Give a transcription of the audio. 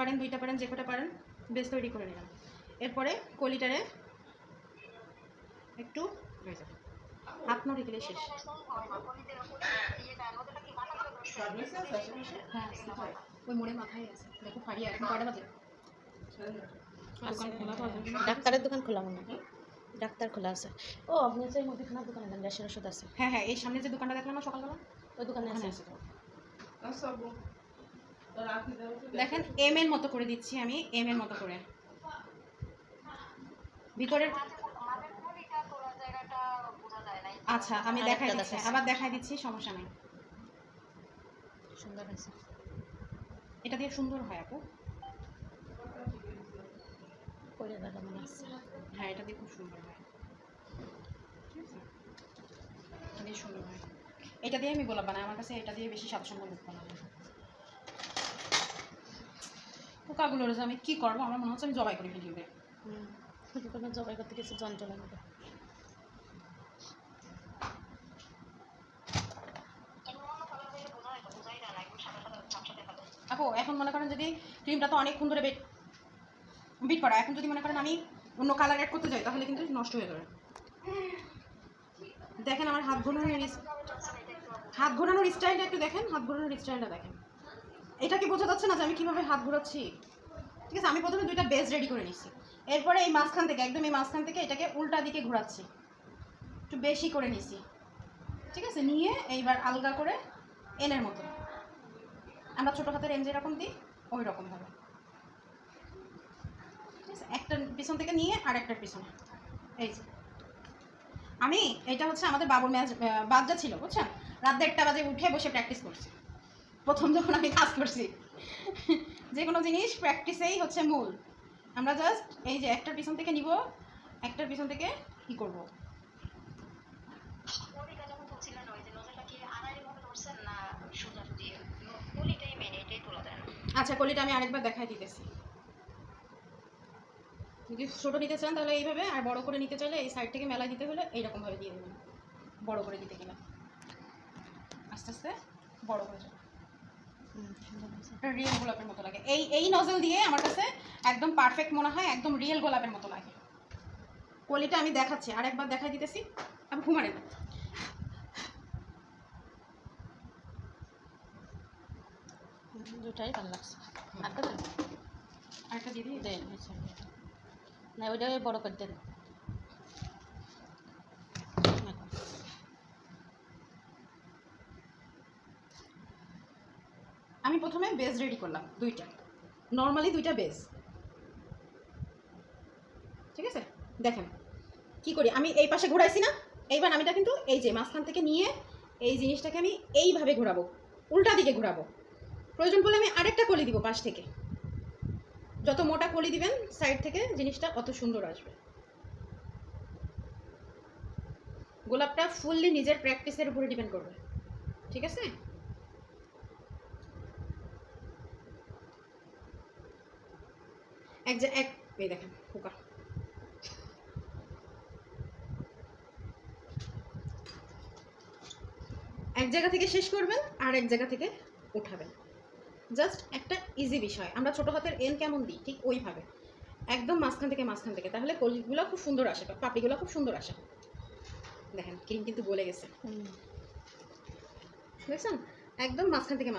পারেন, দুইটা পারেন, যে কটা পারেন বেস তৈরি করে নিলাম। এরপরে কলিটারে একটু হাত নড়ে গেলে শেষ। হ্যাঁ ওই মোড়ে মাথায় আছে, দেখো ফাড়িয়া। এখন কয়টা বাজে? ডাক্তারের দোকান খোলা মনে হয়, ডাক্তার খোলা আছে। ও আপনি হচ্ছে এই মুদিখানার দোকানে দেন, গ্যাসের ওষুধ আছে। হ্যাঁ হ্যাঁ, এই সামনে যে দোকানটা দেখলাম না সকালবেলা, ওই দোকানে আছে। দেখেন এম এর মতো করে দিচ্ছি আমি, এম এর মতো করে ভিতরের। আচ্ছা আমি দেখাই দিচ্ছি, আবার দেখাই দিচ্ছি, সমস্যা নেই। সুন্দর আছে, এটা দিয়ে সুন্দর হয় আপু। করে দাদা মনে আছে। হ্যাঁ এটা দিয়ে খুব সুন্দর হয়, ঠিক আছে, এটা দিয়ে সুন্দর হয়। এটা দিয়ে আমি গোলাপ বানাই, আমার কাছে এটা দিয়ে বেশি স্বাচ্ছন্দ্য বোধ করা হয়। পোকাগুলো রয়েছে, আমি কী করবো? আমার মনে হচ্ছে আমি জবাই করে ফেলি ওদের। কোনো জবাই করতে কিছু যন্ত্রণা নেবে। আপু এখন মনে করেন যদি ক্রিমটা তো অনেকক্ষণ ধরে বিট করা, এখন যদি মনে করেন আমি অন্য কালার অ্যাড করতে যাই তাহলে কিন্তু নষ্ট হয়ে যাবে। দেখেন আমার হাত ঘোরানোর স্টাইলটা একটু দেখেন, হাত ঘোরানোর স্টাইলটা দেখেন। এটা কি বোঝা যাচ্ছে না যে আমি কীভাবে হাত ঘোরাচ্ছি? ঠিক আছে, আমি প্রথমে দুইটা বেস রেডি করে নিচ্ছি, এরপরে এই মাঝখান থেকে, একদম এই মাঝখান থেকে এটাকে উল্টা দিকে ঘোরাচ্ছি, একটু বেশি করে নিচ্ছি, ঠিক আছে। নিয়ে এইবার আলগা করে এনের মতো, আমরা ছোটো হাতের এন যেরকম দিই ওই রকমভাবে, ঠিক আছে। একটা পিছন থেকে নিয়ে আর একটার পিছনে, এই যে আমি এটা হচ্ছে আমাদের বাবুর ম্যাচ বাচ্চা ছিল বুঝছেন, রাত 1:30 বাজে উঠে বসে প্র্যাকটিস করছি প্রথম যখন আমি কাজ করছি। যে কোনো জিনিস প্র্যাকটিসেই হচ্ছে মূল। আমরা জাস্ট এই যে একটার পিছন থেকে নিব, একটার পিছন থেকে কী করবো। আচ্ছা কলিটা আমি আরেকবার দেখাই দিতেছি। যদি ছোটো নিতে চান তাহলে এইভাবে, আর বড় করে নিতে চাইলে এই সাইড থেকে মেলা দিতে হলে এইরকমভাবে দিয়ে দেবেন। বড় করে দিতে গেলে আস্তে আস্তে বড় হয়ে যাবে, রিয়েল গোলাপের মতো লাগে। এই নজল দিয়ে আমার কাছে একদম পারফেক্ট মনে হয়, একদম রিয়েল গোলাপের মতো লাগে। কলিটা আমি দেখাচ্ছি, আরেকবার দেখাই দিতেছি। আমি ঘুমারে দুটাই ভালো লাগছে। আরেকটা দিয়ে দিই দেন না, ওইটা বড় করে দেন। আমি প্রথমে বেস রেডি করলাম দুইটা, নর্মালি দুইটা বেস, ঠিক আছে। দেখেন কি করি, আমি এই পাশে ঘোরাইছি না, এইবার আমিটা কিন্তু এই যে মাঝখান থেকে নিয়ে এই জিনিসটাকে আমি এইভাবে ঘোরাবো, উল্টা দিকে ঘোরাবো। প্রয়োজন পড়লে আমি আরেকটা কলি দিব পাশ থেকে, যত মোটা কলি দিবেন সাইড থেকে জিনিসটা অত সুন্দর আসবে। গোলাপটা ফুললি নিজের প্র্যাকটিসের উপরে ডিপেন্ড করবে, ঠিক আছে। এই দেখেন পোকা, এক জায়গা থেকে শেষ করবেন আর এক জায়গা থেকে উঠাবেন, জাস্ট একটা ইজি বিষয়। আমরা ছোটো হাতের এন কেমন দিই ঠিক ওইভাবে একদম মাঝখান থেকে, তাহলে কলিগুলো খুব সুন্দর আসে, পাপড়িগুলো খুব সুন্দর আসে। দেখেন ক্রিম কিন্তু গলে গেছে, দেখছেন, একদম মাঝখান থেকে।